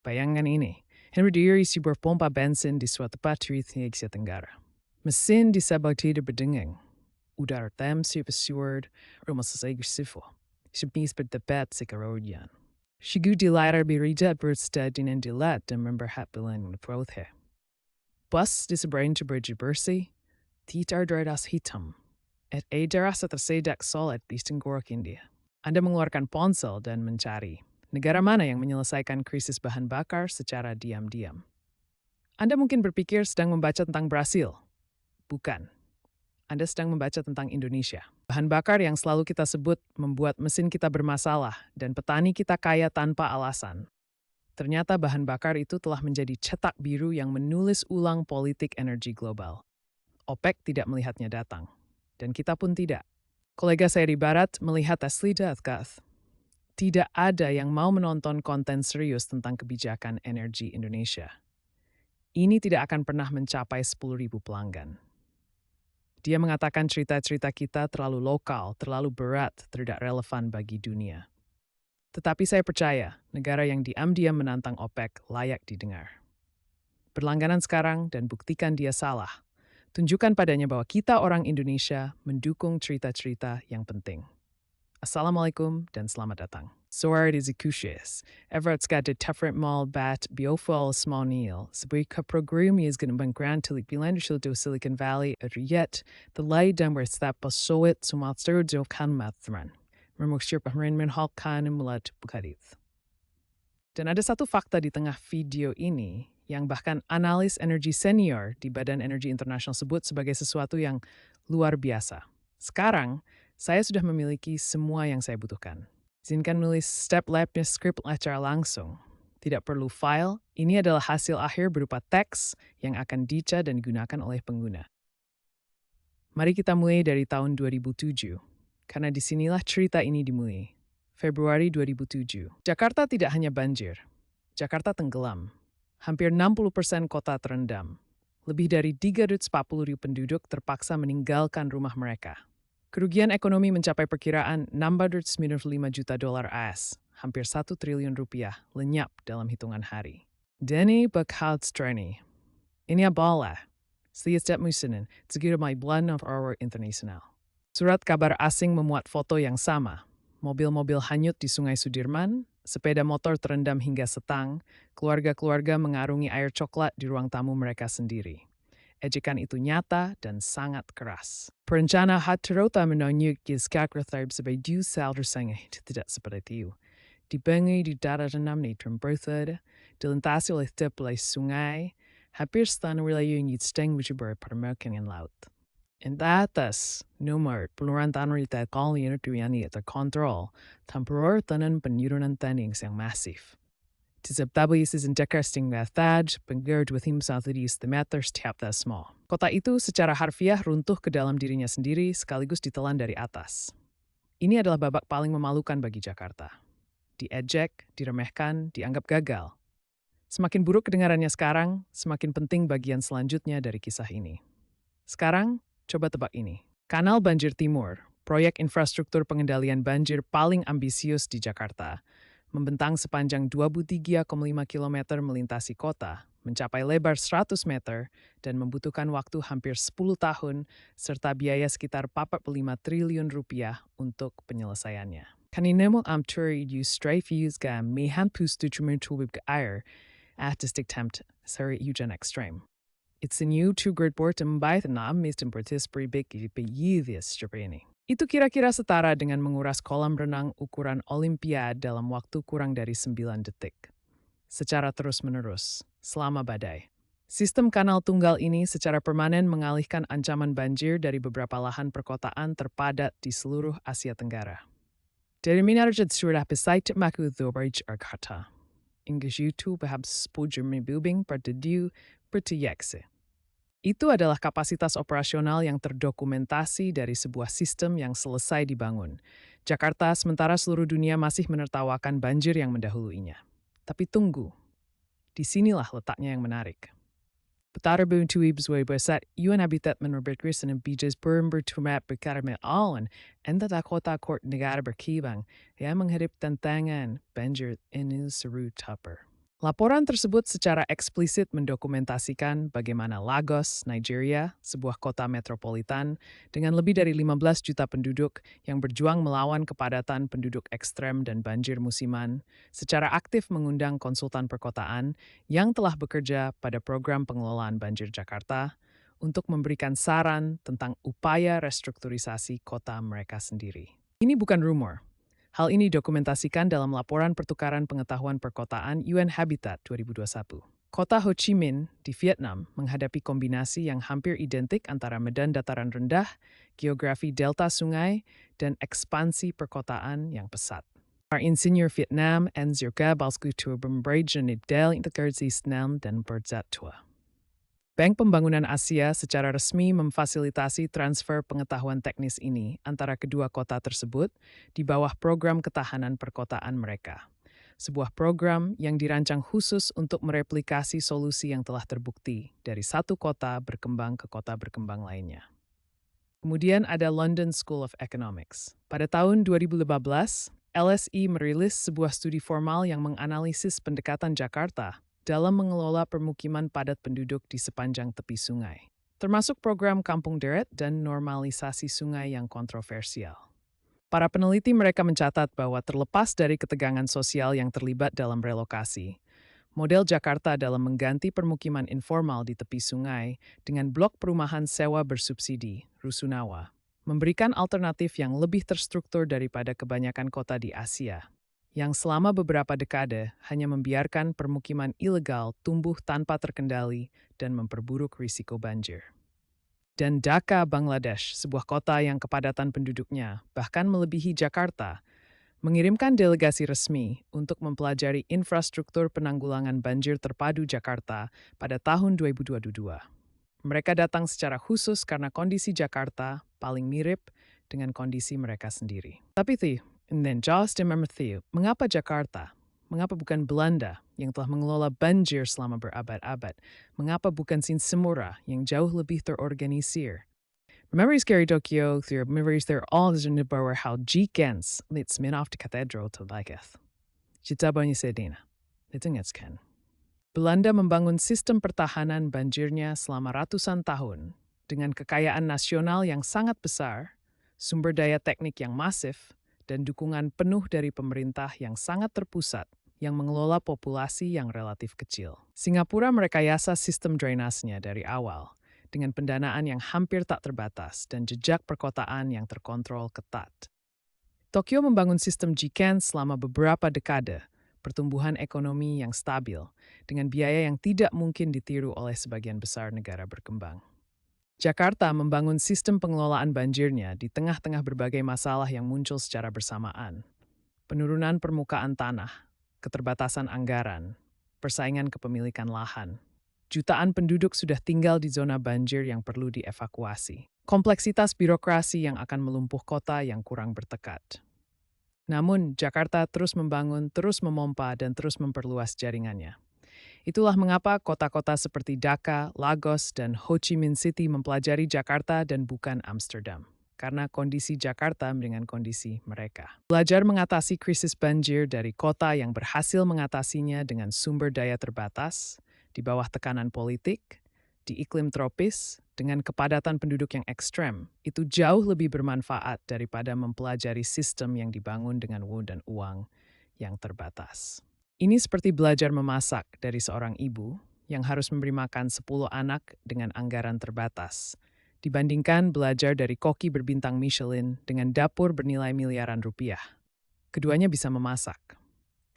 Bayangkan ini, berdiri sebuah pompa bensin di suatu bateri di Asia Tenggara. Mesin disabotase berdengeng. Udara Thames supersuard, rumah selesai sifo. Sebis berdebat sekarodian. Shigu dilayar birija berstad dengan dilat dan memberhat bilan prothe. Bus disebrain bersih, titar dradas hitam. At daerah tersedak solid di Tenggorok India. Anda mengeluarkan ponsel dan mencari negara mana yang menyelesaikan krisis bahan bakar secara diam-diam. Anda mungkin berpikir sedang membaca tentang Brasil. Bukan. Anda sedang membaca tentang Indonesia. Bahan bakar yang selalu kita sebut membuat mesin kita bermasalah dan petani kita kaya tanpa alasan. Ternyata bahan bakar itu telah menjadi cetak biru yang menulis ulang politik energi global. OPEC tidak melihatnya datang. Dan kita pun tidak. Kolega saya di Barat melihat asli datkas. Tidak ada yang mau menonton konten serius tentang kebijakan energi Indonesia. Ini tidak akan pernah mencapai 10.000 pelanggan. Dia mengatakan cerita-cerita kita terlalu lokal, terlalu berat, tidak relevan bagi dunia. Tetapi saya percaya, negara yang diam-diam menantang OPEC layak didengar. Berlangganan sekarang dan buktikan dia salah. Tunjukkan padanya bahwa kita orang Indonesia mendukung cerita-cerita yang penting. Assalamualaikum dan selamat datang. Soar executions. Everett's got the different mal bat biofol small neil. Sebagai program is going to grant to bilantial do Silicon Valley at yet the light down where step a soet sumatser do kan mathran. Memuksir pahrinman hal kan mulat bukarit. Dan ada satu fakta di tengah video ini yang bahkan analis energi senior di Badan Energi Internasional sebut sebagai sesuatu yang luar biasa. Sekarang, saya sudah memiliki semua yang saya butuhkan. Izinkan menulis step labnya script secara langsung. Tidak perlu file, ini adalah hasil akhir berupa teks yang akan dica dan digunakan oleh pengguna. Mari kita mulai dari tahun 2007, karena disinilah cerita ini dimulai. Februari 2007. Jakarta tidak hanya banjir. Jakarta tenggelam. Hampir 60% kota terendam. Lebih dari 340.000 penduduk terpaksa meninggalkan rumah mereka. Kerugian ekonomi mencapai perkiraan $695 juta AS, hampir 1 triliun rupiah, lenyap dalam hitungan hari. Deni bakal streni. Ini abalah. Setiap musim, segitu my blend of our international. Surat kabar asing memuat foto yang sama. Mobil-mobil hanyut di Sungai Sudirman, sepeda motor terendam hingga setang, keluarga-keluarga mengarungi air coklat di ruang tamu mereka sendiri. Ejekan itu nyata dan sangat keras. Perencana Hatrota menunjuk Giskakratharb sebagai due salder sengeh tidak seperti itu. Dibangun di daerah renam Natrum Berthad, dilintasi oleh teplai sungai, hampir setengah wilayah yang steng berjubur pada permukaan laut. En atas, nomor peluang tanah di kali ini terkontrol, temporor tanan penurunan tanning yang masif. Tisabtabis is interesting method, penggerd with himself is the matters tap that small. Kota itu secara harfiah runtuh ke dalam dirinya sendiri sekaligus ditelan dari atas. Ini adalah babak paling memalukan bagi Jakarta. Diejek, diremehkan, dianggap gagal. Semakin buruk kedengarannya sekarang, semakin penting bagian selanjutnya dari kisah ini. Sekarang, coba tebak ini. Kanal Banjir Timur, proyek infrastruktur pengendalian banjir paling ambisius di Jakarta, membentang sepanjang 23,5 km melintasi kota, mencapai lebar 100 meter, dan membutuhkan waktu hampir 10 tahun, serta biaya sekitar 45 triliun rupiah untuk penyelesaiannya. Kaninemo amturi you strafe use ga mehan pustu cumentul ke air, artistic tempt seri hujan ekstrem. It's a new two-grade board membayar enam mistem participatory big beyivius ini. Itu kira-kira setara dengan menguras kolam renang ukuran Olimpiad dalam waktu kurang dari 9 detik. Secara terus-menerus, selama badai. Sistem kanal tunggal ini secara permanen mengalihkan ancaman banjir dari beberapa lahan perkotaan terpadat di seluruh Asia Tenggara. Dari minarjad surah besait maku dhoraj arkata. Inggris YouTube behab spujur mebubing pertediu pertiyekse. Itu adalah kapasitas operasional yang terdokumentasi dari sebuah sistem yang selesai dibangun. Jakarta sementara seluruh dunia masih menertawakan banjir yang mendahuluinya. Tapi tunggu, disinilah letaknya yang menarik. Betara buntuib zwe besat UN habitat menerbit krisan and bijas bertumat berkarame alan enda kota kort negara berkibang yang menghadap tantangan banjir ini seru tupper. Laporan tersebut secara eksplisit mendokumentasikan bagaimana Lagos, Nigeria, sebuah kota metropolitan dengan lebih dari 15 juta penduduk yang berjuang melawan kepadatan penduduk ekstrem dan banjir musiman, secara aktif mengundang konsultan perkotaan yang telah bekerja pada program pengelolaan banjir Jakarta untuk memberikan saran tentang upaya restrukturisasi kota mereka sendiri. Ini bukan rumor. Hal ini dokumentasikan dalam Laporan Pertukaran Pengetahuan Perkotaan UN Habitat 2021. Kota Ho Chi Minh di Vietnam menghadapi kombinasi yang hampir identik antara medan dataran rendah, geografi delta sungai, dan ekspansi perkotaan yang pesat. Our insinyur Vietnam en Zirga Balskultur Bembrejen Del Integrasisnam dan Berzatua. Bank Pembangunan Asia secara resmi memfasilitasi transfer pengetahuan teknis ini antara kedua kota tersebut di bawah program ketahanan perkotaan mereka. Sebuah program yang dirancang khusus untuk mereplikasi solusi yang telah terbukti dari satu kota berkembang ke kota berkembang lainnya. Kemudian ada London School of Economics. Pada tahun 2015, LSE merilis sebuah studi formal yang menganalisis pendekatan Jakarta dalam mengelola permukiman padat penduduk di sepanjang tepi sungai, termasuk program Kampung Deret dan normalisasi sungai yang kontroversial. Para peneliti mereka mencatat bahwa terlepas dari ketegangan sosial yang terlibat dalam relokasi, model Jakarta dalam mengganti permukiman informal di tepi sungai dengan blok perumahan sewa bersubsidi, Rusunawa, memberikan alternatif yang lebih terstruktur daripada kebanyakan kota di Asia, yang selama beberapa dekade hanya membiarkan permukiman ilegal tumbuh tanpa terkendali dan memperburuk risiko banjir. Dan Dhaka, Bangladesh, sebuah kota yang kepadatan penduduknya bahkan melebihi Jakarta, mengirimkan delegasi resmi untuk mempelajari infrastruktur penanggulangan banjir terpadu Jakarta pada tahun 2022. Mereka datang secara khusus karena kondisi Jakarta paling mirip dengan kondisi mereka sendiri. Tapi dan Jaws de Matthew, mengapa Jakarta? Mengapa bukan Belanda yang telah mengelola banjir selama berabad-abad? Mengapa bukan Sinsemura yang jauh lebih terorganisir? Memories Gary Tokyo, through memories there all is in the power how G-Gens leads men off the cathedral to Laketh. Citabanya Sedina. Kan. Belanda membangun sistem pertahanan banjirnya selama ratusan tahun dengan kekayaan nasional yang sangat besar, sumber daya teknik yang masif, dan dukungan penuh dari pemerintah yang sangat terpusat yang mengelola populasi yang relatif kecil. Singapura merekayasa sistem drainasnya dari awal dengan pendanaan yang hampir tak terbatas dan jejak perkotaan yang terkontrol ketat. Tokyo membangun sistem Jiken selama beberapa dekade, pertumbuhan ekonomi yang stabil, dengan biaya yang tidak mungkin ditiru oleh sebagian besar negara berkembang. Jakarta membangun sistem pengelolaan banjirnya di tengah-tengah berbagai masalah yang muncul secara bersamaan. Penurunan permukaan tanah, keterbatasan anggaran, persaingan kepemilikan lahan. Jutaan penduduk sudah tinggal di zona banjir yang perlu dievakuasi. Kompleksitas birokrasi yang akan melumpuh kota yang kurang bertekad. Namun, Jakarta terus membangun, terus memompa, dan terus memperluas jaringannya. Itulah mengapa kota-kota seperti Dhaka, Lagos, dan Ho Chi Minh City mempelajari Jakarta dan bukan Amsterdam, karena kondisi Jakarta dengan kondisi mereka. Belajar mengatasi krisis banjir dari kota yang berhasil mengatasinya dengan sumber daya terbatas, di bawah tekanan politik, di iklim tropis, dengan kepadatan penduduk yang ekstrem, itu jauh lebih bermanfaat daripada mempelajari sistem yang dibangun dengan dan uang yang terbatas. Ini seperti belajar memasak dari seorang ibu yang harus memberi makan 10 anak dengan anggaran terbatas, dibandingkan belajar dari koki berbintang Michelin dengan dapur bernilai miliaran rupiah. Keduanya bisa memasak,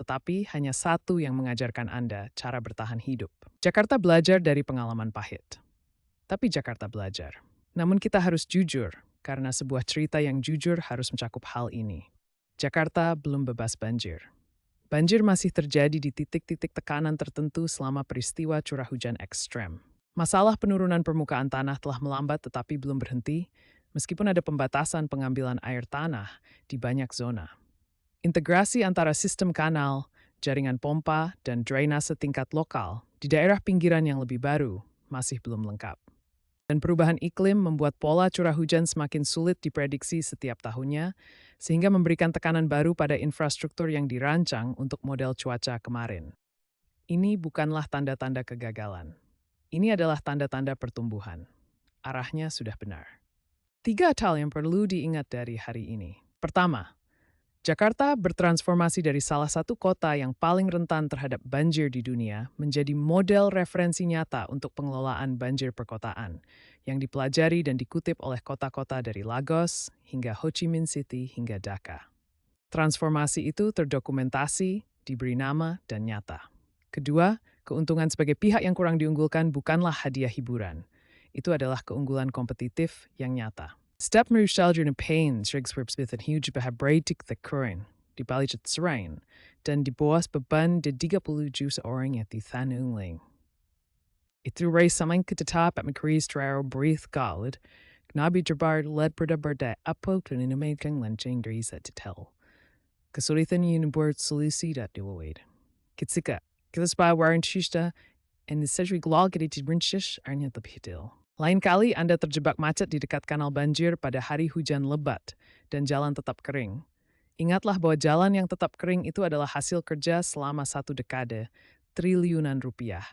tetapi hanya satu yang mengajarkan Anda cara bertahan hidup. Jakarta belajar dari pengalaman pahit. Tapi Jakarta belajar. Namun kita harus jujur, karena sebuah cerita yang jujur harus mencakup hal ini. Jakarta belum bebas banjir. Banjir masih terjadi di titik-titik tekanan tertentu selama peristiwa curah hujan ekstrem. Masalah penurunan permukaan tanah telah melambat tetapi belum berhenti, meskipun ada pembatasan pengambilan air tanah di banyak zona. Integrasi antara sistem kanal, jaringan pompa, dan drainase tingkat lokal di daerah pinggiran yang lebih baru masih belum lengkap. Dan perubahan iklim membuat pola curah hujan semakin sulit diprediksi setiap tahunnya, sehingga memberikan tekanan baru pada infrastruktur yang dirancang untuk model cuaca kemarin. Ini bukanlah tanda-tanda kegagalan. Ini adalah tanda-tanda pertumbuhan. Arahnya sudah benar. 3 hal yang perlu diingat dari hari ini. Pertama, Jakarta bertransformasi dari salah satu kota yang paling rentan terhadap banjir di dunia menjadi model referensi nyata untuk pengelolaan banjir perkotaan yang dipelajari dan dikutip oleh kota-kota dari Lagos hingga Ho Chi Minh City hingga Dhaka. Transformasi itu terdokumentasi, diberi nama, dan nyata. Kedua, keuntungan sebagai pihak yang kurang diunggulkan bukanlah hadiah hiburan. Itu adalah keunggulan kompetitif yang nyata. Step Marshall and Payne Rigsworth and Huge Behabreitik the Curran, di balik serain, dan di bawah beban de 30 seorang yang dithanungling. Itu ray samang ketetap at McCree's trial breath galad, Gnabi Jabar led berde apo to animate kang lanching dries at tell. Kesulitan yun buat solusi dat diwawid. Kitsika, kitaspa warin shishta, and the sedri glog at rinchish arnya taphitil. Lain kali Anda terjebak macet di dekat kanal banjir pada hari hujan lebat dan jalan tetap kering. Ingatlah bahwa jalan yang tetap kering itu adalah hasil kerja selama 1 dekade, triliunan rupiah,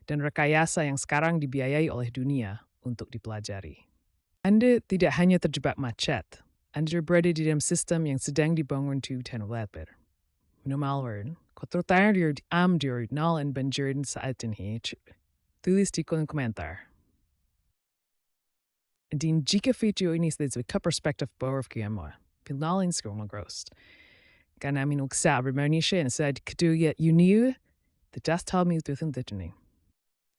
dan rekayasa yang sekarang dibiayai oleh dunia untuk dipelajari. Anda tidak hanya terjebak macet, Anda berada di dalam sistem yang sedang dibangun to teknologi. Minimalward, kotor tayar di nal and banjirin saat ini, tulis di kolom komentar. Din jika video ini sedikit perspektif bawah kiamat. Pinalin sekarang grost. Karena minuk sa bermanisha and said kedua uniu the just tell me to think that